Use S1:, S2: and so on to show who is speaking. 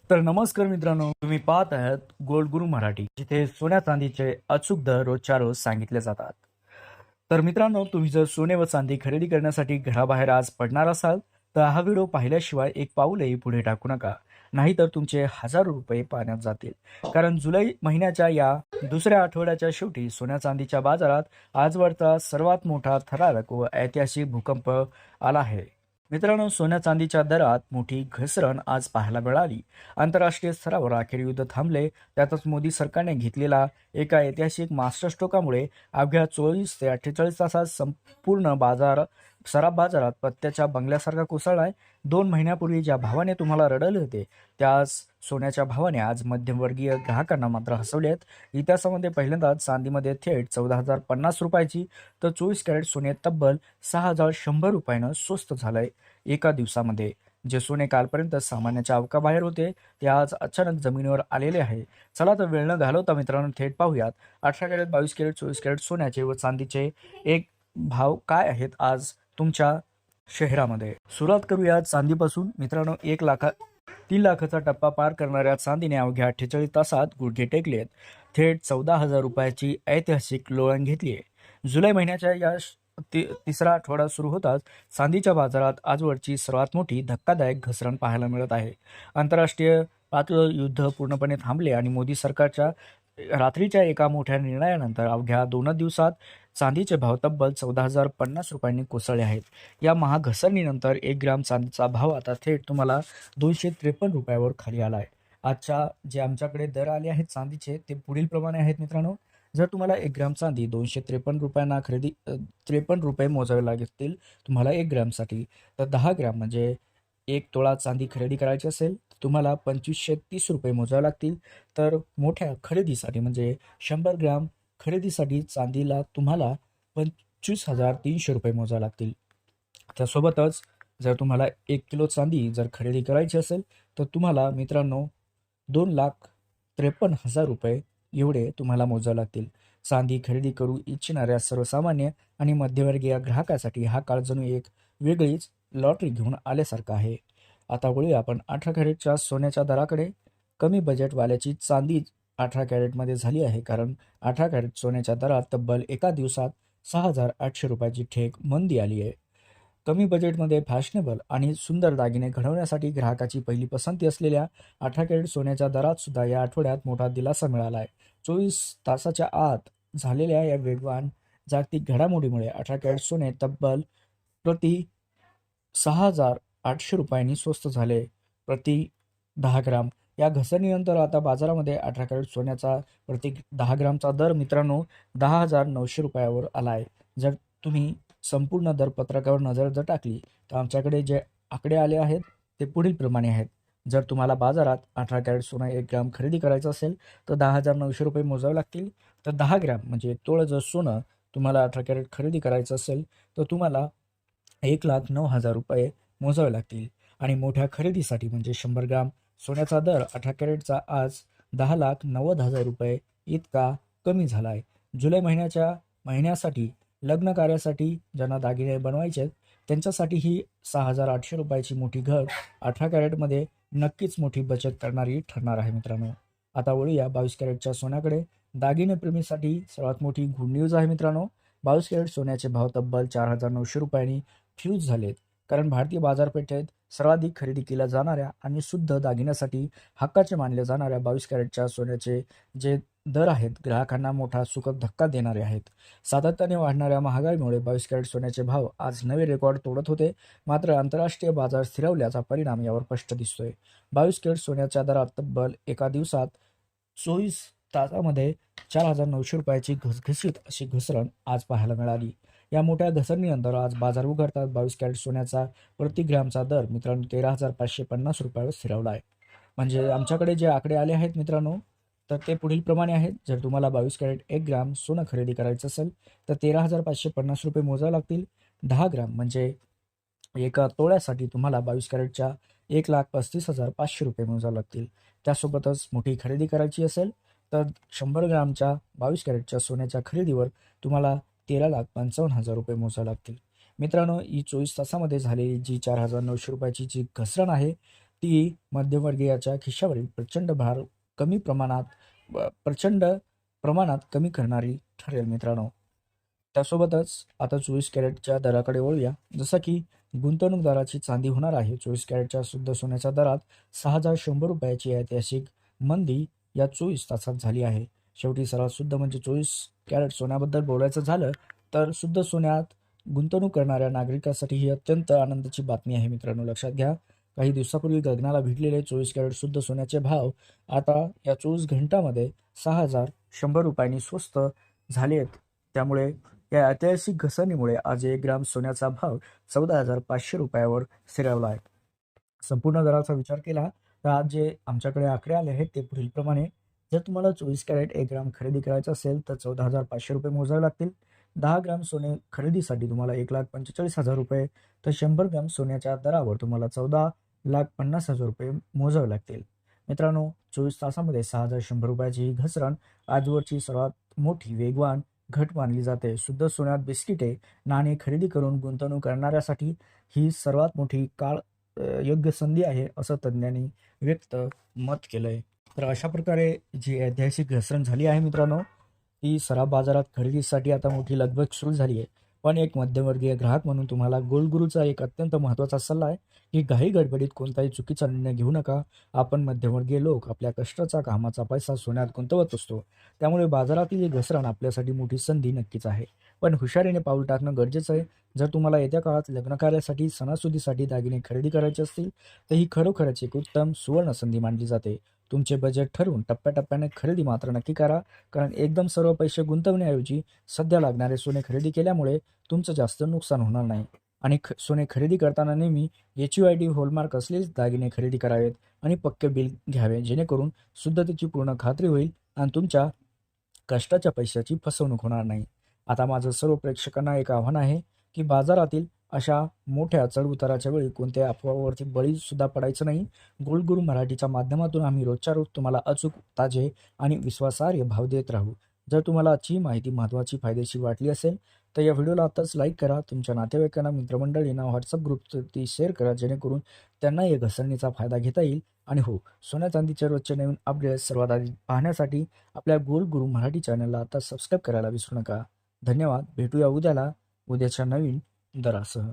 S1: तर नमस्कार मित्रांनो, तुम्ही पाहत आहात गोल्ड गुरु मराठी, जिथे सोन्या चांदीचे अचूक दर रोजच्या रोज सांगितले जातात. तर मित्रांनो, तुम्ही जर सोने व चांदी खरेदी करण्यासाठी घराबाहेर आज पडणार असाल, तर हा व्हिडिओ पाहिल्याशिवाय एक पाऊलही पुढे टाकू नका. नाहीतर तुमचे हजारो रुपये पाण्यात जातील. कारण जुलै महिन्याच्या या दुसऱ्या आठवड्याच्या शेवटी सोन्या चांदीच्या बाजारात आजवरचा सर्वात मोठा थरारक व ऐतिहासिक भूकंप आला आहे. मित्रांनो, सोन्या चांदीच्या दरात मोठी घसरण आज पाहायला मिळाली. आंतरराष्ट्रीय स्तरावर अखेर युद्ध थांबले. त्यातच मोदी सरकारने घेतलेला एका ऐतिहासिक मास्टरस्ट्रोकामुळे अवघ्या 24 ते 48 तासात संपूर्ण सराफ बाजारात पत्त्याच्या बंगल्यासारखा कोसळलाय. 2 महिन्यापूर्वी ज्या भावाने तुम्हाला रडवले होते, त्याच सोन्याच्या भावाने आज मध्यमवर्गीय ग्राहकांना मात्र हसवले आहेत. इतिहासामध्ये पहिल्यांदाच चांदीमध्ये थेट 14,050 रुपयाची तर 24 कॅरेट सोने तब्बल 6,100 रुपयानं स्वस्त झालंय एका दिवसामध्ये. जे सोने कालपर्यंत सामान्याच्या अवकाबाहेर होते, ते आज अचानक जमिनीवर आलेले आहे. चला तर वेळ न घालवता मित्रांनो थेट पाहूयात 18 कॅरेट, 22 कॅरेट, 24 कॅरेट सोन्याचे व चांदीचे एक भाव काय आहेत आज तुमच्या शहरामध्ये. सुरुवात करूया चांदीपासून. मित्रांनो, 3 लाखाचा टप्पा पार करणाऱ्या चांदीने अवघ्या 48 तासात गुडघे टेकलेत. थेट 14,000 रुपयाची ऐतिहासिक लोळण घेतली आहे. जुलै महिन्याच्या या तिसरा आठवडा सुरू होताच चांदीच्या बाजारात आजवरची सर्वात मोठी धक्कादायक घसरण पाहायला मिळत आहे. आंतरराष्ट्रीय पातळीवर युद्ध पूर्णपणे थांबले आणि मोदी सरकारच्या रात्रीच्या एका मोठ्या निर्णयानंतर अवघ्या 2 दिवसात चांदीचे भाव तब्बल 14,050 रुपयांनी कोसळले आहेत. या महाघसरणीनंतर 1 ग्राम चांदीचा भाव आता थेट तुम्हाला 253 रुपयावर खाली आला आहे. आजच्या जे आमच्याकडे दर आले आहेत चांदीचे, ते पुढील प्रमाणे आहेत मित्रांनो. जर तुम्हाला 1 ग्राम चांदी 253 रुपयांना 53 रुपये मोजावे लागतील तुम्हाला 1 ग्रामसाठी, तर 10 ग्राम म्हणजे 1 तोळा चांदी खरेदी करायची असेल तुम्हाला 2530 रुपये मोजावे लागतील. तर मोठ्या खरेदीसाठी म्हणजे 100 ग्राम खरेदीसाठी चांदीला तुम्हाला 25,300 रुपये मोजावे लागतील. त्यासोबतच जर तुम्हाला 1 किलो चांदी जर खरेदी करायची असेल, तर तुम्हाला मित्रांनो 2,53,000 रुपये एवढे तुम्हाला मोजावे लागतील. चांदी खरेदी करू इच्छिणाऱ्या सर्वसामान्य आणि मध्यमवर्गीय ग्राहकासाठी हा काळ जणू एक वेगळीच लॉटरी घेऊन आल्यासारखं आहे. आता वळूया आपण 18 कॅरेटच्या सोन्याच्या दराकडे. कमी बजेटवाल्याची चांदी 18 कॅरेटमध्ये झाली आहे, कारण 18 कॅरेट सोन्याच्या दरात तब्बल एका दिवसात 6,800 रुपयाची ठेक मंदी आली आहे. कमी बजेटमध्ये फॅशनेबल आणि सुंदर दागिने घडवण्यासाठी ग्राहकाची पहिली पसंती असलेल्या 18 कॅरेट सोन्याच्या दरात सुद्धा या आठवड्यात मोठा दिलासा मिळाला आहे. 24 तासाच्या आत झालेल्या या वेगवान जागतिक घडामोडीमुळे 18 कॅरेट सोने तब्बल प्रति 6,800 रुपयांनी स्वस्त झाले प्रति 10 ग्राम. या घसरणीनंतर आता बाजारामध्ये 18 कॅरेट सोन्याचा प्रति 10 ग्रामचा दर मित्रांनो 10,900 रुपयावर आला आहे. जर तुम्ही संपूर्ण दरपत्रकावर नजर जर टाकली, तर आमच्याकडे जे आकडे आले आहेत ते पुढील प्रमाणे आहेत. जर तुम्हाला बाजारात 18 कॅरेट सोनं 1 ग्राम खरेदी करायचं असेल, तर 10,900 रुपये मोजावे लागतील. तर 10 ग्राम म्हणजे 1 तोळं जर सोनं तुम्हाला 18 कॅरेट खरेदी करायचं असेल, तर तुम्हाला 1,09,000 रुपये मोजावे लागतील. आणि मोठ्या खरेदीसाठी म्हणजे 100 ग्राम सोन्याचा दर 18 कॅरेटचा आज 10,90,000 रुपये इतका कमी झाला आहे. जुलै महिन्यासाठी लग्न कार्यासाठी ज्यांना दागिने बनवायचे आहेत, त्यांच्यासाठी ही 6,800 रुपयाची मोठी घट 18 कॅरेटमध्ये नक्कीच मोठी बचत करणारी ठरणार आहे मित्रांनो. आता वळूया 22 कॅरेटच्या सोन्याकडे. दागिने प्रेमीसाठी सर्वात मोठी गुड न्यूज आहे मित्रांनो. 22 कॅरेट सोन्याचे भाव तब्बल 4,900 रुपयांनी फ्यूज झालेत. कारण भारतीय बाजारपेठेत सर्वाधिक खरेदी केल्या जाणाऱ्या आणि शुद्ध दागिन्यासाठी हक्काचे मानले जाणाऱ्या 22 कॅरेटच्या सोन्याचे जे दर आहेत, ग्राहकांना मोठा सुखद धक्का देणारे आहेत. सातत्याने वाढणाऱ्या महागाईमुळे 22 कॅरेट सोन्याचे भाव आज नवे रेकॉर्ड तोडत होते. मात्र आंतरराष्ट्रीय बाजार स्थिरावल्याचा परिणाम यावर स्पष्ट दिसतोय. 22 कॅरेट सोन्याच्या दरात तब्बल एका दिवसात 24 तासामध्ये 4,900 रुपयाची घसघशीत अशी घसरण आज पाहायला मिळाली. या मोठ्या घसरणीनंतर आज बाजार उघडतात 22 कॅरेट सोन्याचा प्रति ग्रामचा दर मित्रांनो 13,550 रुपयावर स्थिरावला आहे. म्हणजे आमच्याकडे जे आकडे आले आहेत मित्रांनो, तर ते पुढील प्रमाणे आहेत. जर तुम्हाला 22 कॅरेट 1 ग्राम सोनं खरेदी करायचं असेल, तर 13,550 रुपये मोजावे लागतील. 10 ग्राम म्हणजे एका तोळ्यासाठी तुम्हाला 22 कॅरेटच्या 1,35,500 रुपये मोजावे लागतील. त्यासोबतच मोठी खरेदी करायची असेल, तर 100 ग्रामच्या 22 कॅरेटच्या सोन्याच्या खरेदीवर तुम्हाला 13,55,000 रुपये मोजावे लागतील. मित्रांनो, ही 24 तासामध्ये झालेली जी 4,900 रुपयाची जी घसरण आहे, ती मध्यमवर्गीयाच्या खिशावरील प्रचंड प्रमाणात कमी करणारी ठरेल मित्रांनो. त्यासोबतच आता 24 कॅरेटच्या दराकडे वळूया. जसं की गुंतवणूकदाराची चांदी होणार आहे. 24 कॅरेटच्या शुद्ध सोन्याच्या दरात 6,100 रुपयाची ऐतिहासिक मंदी या 24 तासात झाली आहे. शेवटी सर्वात शुद्ध म्हणजे 24 कॅरेट सोन्याबद्दल बोलायचं झालं तर शुद्ध सोन्यात गुंतवणूक करणाऱ्या नागरिकांसाठी ही अत्यंत आनंदाची बातमी आहे मित्रांनो. लक्षात घ्या, काही दिवसापूर्वी गगनाला भिडलेले 24 कॅरेट शुद्ध सोन्याचे भाव आता या 24 घंटामध्ये 6,100 रुपयांनी स्वस्त झाले आहेत. त्यामुळे या ऐतिहासिक घसरणीमुळे आज 1 ग्राम सोन्याचा भाव 14,500 रुपयावर स्थिरावला आहे. संपूर्ण दराचा विचार केला तर आज जे आमच्याकडे आकडे आले आहेत ते पुढीलप्रमाणे. जर तुम्हाला 24 कॅरेट 1 ग्राम खरेदी करायचं असेल तर 14,500 रुपये मोजावे लागतील. 10 ग्राम सोने खरेदीसाठी तुम्हाला 1,45,000 रुपये, तर 100 ग्राम सोन्याच्या दरावर तुम्हाला 14,50,000 रुपये मोजावे लागतील. मित्रांनो, 24 तासामध्ये 6,100 रुपयाची ही घसरण आजवरची सर्वात मोठी वेगवान घट मानली जाते. शुद्ध सोन्यात बिस्किटे, नाणी खरेदी करून गुंतवणूक करणाऱ्यासाठी ही सर्वात मोठी योग्य संधी आहे, असं तज्ज्ञांनी व्यक्त मत केलंय. तर अशा प्रकारे जी ऐतिहासिक घसरण झाली आहे मित्रांनो, ती सराफ बाजारात खरेदीसाठी आता मोठी लगबग सुरू झाली आहे. पण एक मध्यमवर्गीय ग्राहक म्हणून तुम्हाला गोल्ड गुरूचा एक अत्यंत महत्त्वाचा सल्ला आहे की घाई गडबडीत कोणताही चुकीचा निर्णय घेऊ नका. आपण मध्यमवर्गीय लोक आपल्या कष्टाचा कामाचा पैसा सोन्यात गुंतवत असतो. त्यामुळे बाजारातील ही घसरण आपल्यासाठी मोठी संधी नक्कीच आहे. पण हुशारीने पाऊल टाकणं गरजेचं आहे. जर तुम्हाला येत्या काळात लग्नकार्यासाठी, सणासुदीसाठी दागिने खरेदी करायचे असतील तर ही खरोखरच एक उत्तम सुवर्ण संधी मानली जाते. तुमचे बजेट ठरवून टप्प्याटप्प्याने खरेदी मात्र नक्की करा. कारण एकदम सर्व पैसे गुंतवण्याऐवजी सध्या लागणारे सोने खरेदी केल्यामुळे तुमचं जास्त नुकसान होणार नाही. आणि सोने खरेदी करताना नेहमी HUID हॉलमार्क असलेच दागिने खरेदी करावेत आणि पक्के बिल घ्यावे, जेणेकरून शुद्धतेची पूर्ण खात्री होईल आणि तुमच्या कष्टाच्या पैशाची फसवणूक होणार नाही. आता माझं सर्व प्रेक्षकांना एक आव्हान आहे की बाजारातील अशा मोठ्या चढउताराच्या वेळी कोणत्याही अफवावरती बळी सुद्धा पडायचं नाही. गोल्ड गुरू मराठीच्या माध्यमातून आम्ही रोजच्या रोज तुम्हाला अचूक, ताजे आणि विश्वासार्ह भाव देत राहू. जर तुम्हाला आजची माहिती महत्त्वाची, फायदेशीर वाटली असेल तर या व्हिडिओला आताच लाईक करा. तुमच्या नातेवाईकांना, मित्रमंडळींना व्हॉट्सअप ग्रुपवरती शेअर करा, जेणेकरून त्यांना या घसरणीचा फायदा घेता येईल. आणि हो, सोन्या चांदीच्या रोजचे नवीन अपडेट्स सर्वात आधी पाहण्यासाठी आपल्या गोल्ड गुरू मराठी चॅनलला आता सबस्क्राईब करायला विसरू नका. धन्यवाद. भेटूया उद्याच्या नवीन दरासह.